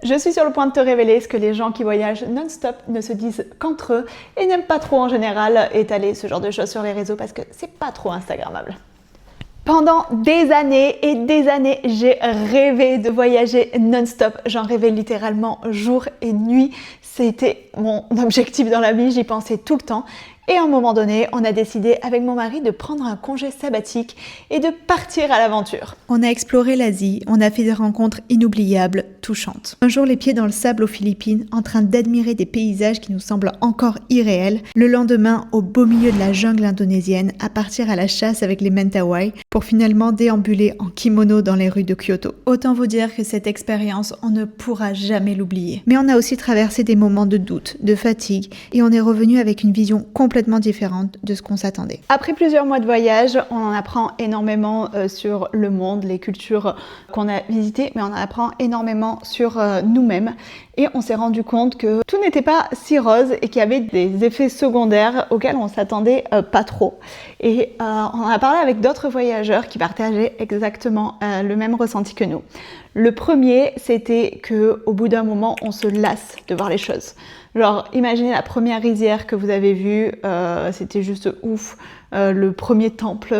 Je suis sur le point de te révéler ce que les gens qui voyagent non-stop ne se disent qu'entre eux et n'aiment pas trop en général étaler ce genre de choses sur les réseaux parce que c'est pas trop instagrammable. Pendant des années et des années, j'ai rêvé de voyager non-stop. J'en rêvais littéralement jour et nuit. C'était mon objectif dans la vie, j'y pensais tout le temps. Et à un moment donné, on a décidé avec mon mari de prendre un congé sabbatique et de partir à l'aventure. On a exploré l'Asie, on a fait des rencontres inoubliables, touchantes. Un jour les pieds dans le sable aux Philippines, en train d'admirer des paysages qui nous semblent encore irréels. Le lendemain, au beau milieu de la jungle indonésienne, à partir à la chasse avec les Mentawai, pour finalement déambuler en kimono dans les rues de Kyoto. Autant vous dire que cette expérience, on ne pourra jamais l'oublier. Mais on a aussi traversé des moments de doute, de fatigue, et on est revenu avec une vision complètement différente de ce qu'on s'attendait. Après plusieurs mois de voyage, on en apprend énormément sur le monde, les cultures qu'on a visitées, mais on en apprend énormément sur nous-mêmes. Et on s'est rendu compte que tout n'était pas si rose et qu'il y avait des effets secondaires auxquels on s'attendait pas trop. Et on en a parlé avec d'autres voyageurs qui partageaient exactement le même ressenti que nous. Le premier, c'était qu'au bout d'un moment, on se lasse de voir les choses. Genre, imaginez la première rizière que vous avez vue, c'était juste ouf. Le premier temple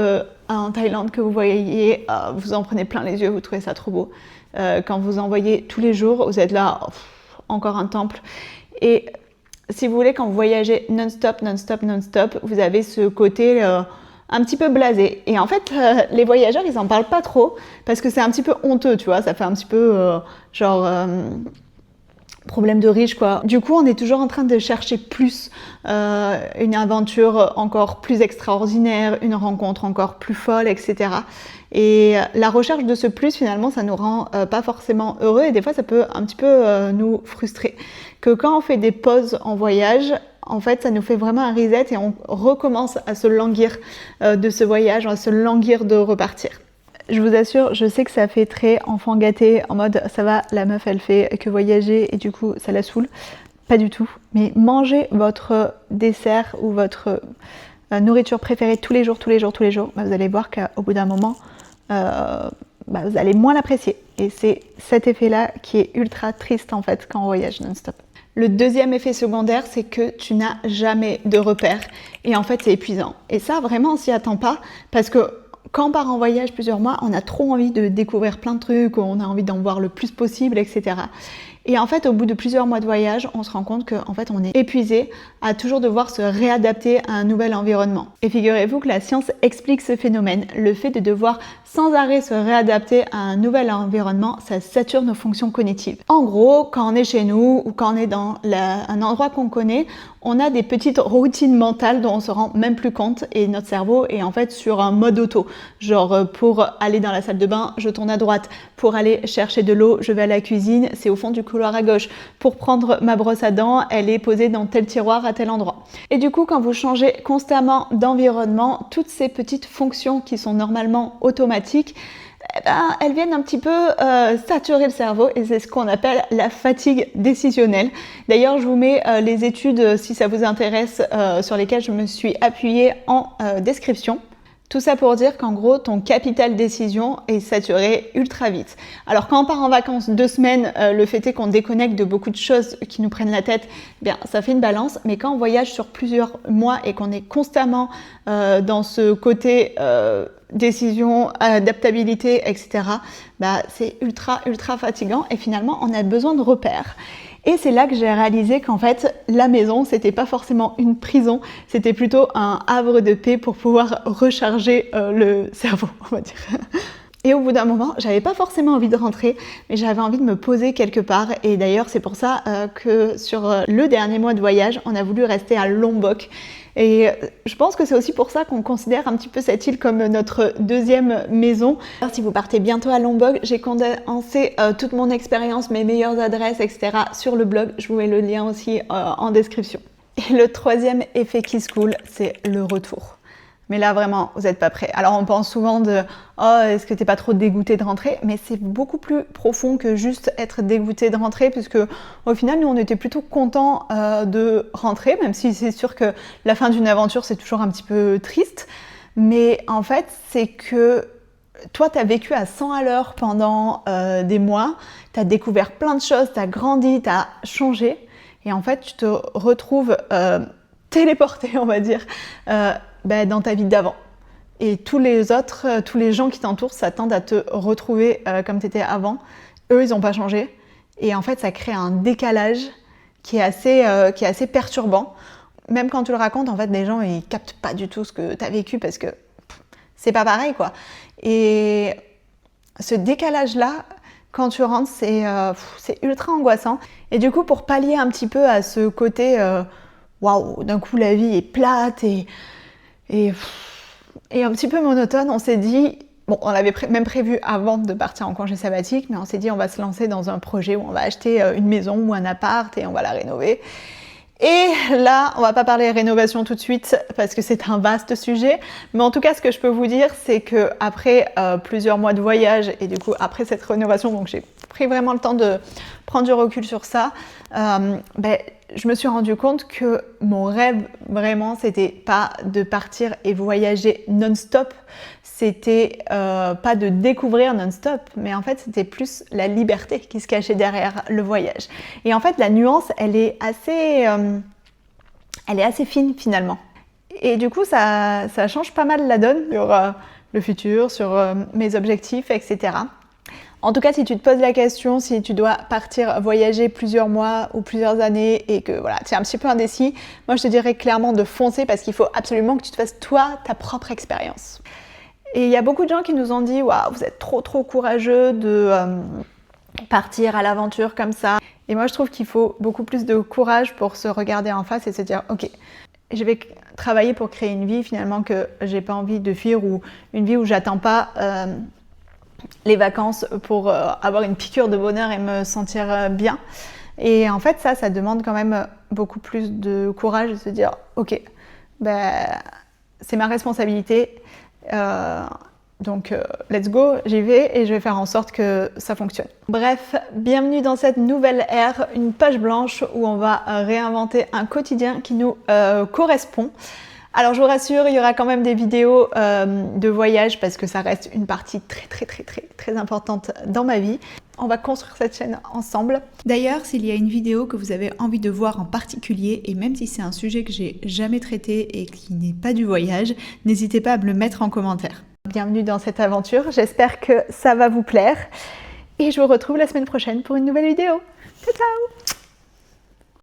en Thaïlande que vous voyez, vous en prenez plein les yeux, vous trouvez ça trop beau. Quand vous en voyez tous les jours, vous êtes là, encore un temple. Et si vous voulez, quand vous voyagez non-stop, vous avez ce côté un petit peu blasé. Et en fait, les voyageurs, ils en parlent pas trop parce que c'est un petit peu honteux, tu vois. Ça fait un petit peu problème de riche, quoi. Du coup, on est toujours en train de chercher plus, une aventure encore plus extraordinaire, une rencontre encore plus folle, etc. Et la recherche de ce plus, finalement, ça nous rend pas forcément heureux et des fois, ça peut un petit peu nous frustrer. Que quand on fait des pauses en voyage, en fait, ça nous fait vraiment un reset et on recommence à se languir de ce voyage, à se languir de repartir. Je vous assure, je sais que ça fait très enfant gâté, en mode ça va, la meuf elle fait que voyager et du coup ça la saoule. Pas du tout. Mais mangez votre dessert ou votre nourriture préférée tous les jours, vous allez voir qu'au bout d'un moment, vous allez moins l'apprécier. Et c'est cet effet-là qui est ultra triste en fait quand on voyage non-stop. Le deuxième effet secondaire, c'est que tu n'as jamais de repères. Et en fait, c'est épuisant. Et ça, vraiment, on s'y attend pas parce que quand on part en voyage plusieurs mois, on a trop envie de découvrir plein de trucs, on a envie d'en voir le plus possible, etc. Et en fait, au bout de plusieurs mois de voyage, on se rend compte qu'en fait, on est épuisé à toujours devoir se réadapter à un nouvel environnement. Et figurez-vous que la science explique ce phénomène. Le fait de devoir sans arrêt se réadapter à un nouvel environnement, ça sature nos fonctions cognitives. En gros, quand on est chez nous ou quand on est dans un endroit qu'on connaît, on a des petites routines mentales dont on se rend même plus compte et notre cerveau est en fait sur un mode auto. Genre pour aller dans la salle de bain, je tourne à droite. Pour aller chercher de l'eau, je vais à la cuisine, c'est au fond du couloir à gauche. Pour prendre ma brosse à dents, elle est posée dans tel tiroir à tel endroit. Et du coup, quand vous changez constamment d'environnement, toutes ces petites fonctions qui sont normalement automatiques, elles viennent un petit peu saturer le cerveau et c'est ce qu'on appelle la fatigue décisionnelle. D'ailleurs, je vous mets les études, si ça vous intéresse, sur lesquelles je me suis appuyée en description. Tout ça pour dire qu'en gros, ton capital décision est saturé ultra vite. Alors quand on part en vacances 2 semaines, le fait est qu'on déconnecte de beaucoup de choses qui nous prennent la tête, bien ça fait une balance. Mais quand on voyage sur plusieurs mois et qu'on est constamment dans ce côté décision, adaptabilité, etc., c'est ultra fatigant et finalement on a besoin de repères. Et c'est là que j'ai réalisé qu'en fait, la maison, c'était pas forcément une prison, c'était plutôt un havre de paix pour pouvoir recharger le cerveau, on va dire. Et au bout d'un moment, j'avais pas forcément envie de rentrer, mais j'avais envie de me poser quelque part. Et d'ailleurs, c'est pour ça que sur le dernier mois de voyage, on a voulu rester à Lombok. Et je pense que c'est aussi pour ça qu'on considère un petit peu cette île comme notre deuxième maison. Alors, si vous partez bientôt à Lombok, j'ai condensé toute mon expérience, mes meilleures adresses, etc. sur le blog. Je vous mets le lien aussi en description. Et le troisième effet qui se coule, c'est le retour. Mais là, vraiment, vous n'êtes pas prêts. Alors, on pense souvent de « Oh, est-ce que t'es pas trop dégoûté de rentrer ?» Mais c'est beaucoup plus profond que juste être dégoûté de rentrer, puisque au final, nous, on était plutôt contents de rentrer, même si c'est sûr que la fin d'une aventure, c'est toujours un petit peu triste. Mais en fait, c'est que toi, tu as vécu à 100 à l'heure pendant des mois, tu as découvert plein de choses, tu as grandi, tu as changé, et en fait, tu te retrouves téléporté, on va dire, dans ta vie d'avant. Et tous les autres, tous les gens qui t'entourent s'attendent à te retrouver comme tu étais avant. Eux, ils n'ont pas changé. Et en fait, ça crée un décalage qui est assez perturbant. Même quand tu le racontes, en fait, les gens, ils captent pas du tout ce que tu as vécu parce que c'est pas pareil, quoi. Et ce décalage-là, quand tu rentres, c'est ultra angoissant. Et du coup, pour pallier un petit peu à ce côté, waouh, d'un coup, la vie est plate et un petit peu monotone, on s'est dit, bon, on avait même prévu avant de partir en congé sabbatique, mais on s'est dit on va se lancer dans un projet où on va acheter une maison ou un appart et on va la rénover. Et là, on va pas parler rénovation tout de suite parce que c'est un vaste sujet, mais en tout cas, ce que je peux vous dire, c'est que après plusieurs mois de voyage et du coup après cette rénovation, donc j'ai pris vraiment le temps de prendre du recul sur ça, je me suis rendu compte que mon rêve vraiment, c'était pas de partir et voyager non-stop, c'était pas de découvrir non-stop, mais en fait c'était plus la liberté qui se cachait derrière le voyage. Et en fait la nuance, elle est assez fine finalement. Et du coup ça change pas mal la donne sur le futur, sur mes objectifs, etc. En tout cas, si tu te poses la question, si tu dois partir voyager plusieurs mois ou plusieurs années et que voilà, tu es un petit peu indécis, moi je te dirais clairement de foncer parce qu'il faut absolument que tu te fasses toi ta propre expérience. Et il y a beaucoup de gens qui nous ont dit « Waouh, vous êtes trop courageux de partir à l'aventure comme ça ». Et moi je trouve qu'il faut beaucoup plus de courage pour se regarder en face et se dire « Ok, je vais travailler pour créer une vie finalement que j'ai pas envie de fuir ou une vie où j'attends pas les vacances pour avoir une piqûre de bonheur et me sentir bien ». Et en fait ça demande quand même beaucoup plus de courage de se dire « Ok, c'est ma responsabilité ». Donc let's go, j'y vais et je vais faire en sorte que ça fonctionne. Bref, bienvenue dans cette nouvelle ère, une page blanche où on va réinventer un quotidien qui nous correspond. Alors je vous rassure, il y aura quand même des vidéos de voyage parce que ça reste une partie très importante dans ma vie. On va construire cette chaîne ensemble. D'ailleurs, s'il y a une vidéo que vous avez envie de voir en particulier, et même si c'est un sujet que j'ai jamais traité et qui n'est pas du voyage, n'hésitez pas à me le mettre en commentaire. Bienvenue dans cette aventure, j'espère que ça va vous plaire. Et je vous retrouve la semaine prochaine pour une nouvelle vidéo. Ciao ciao!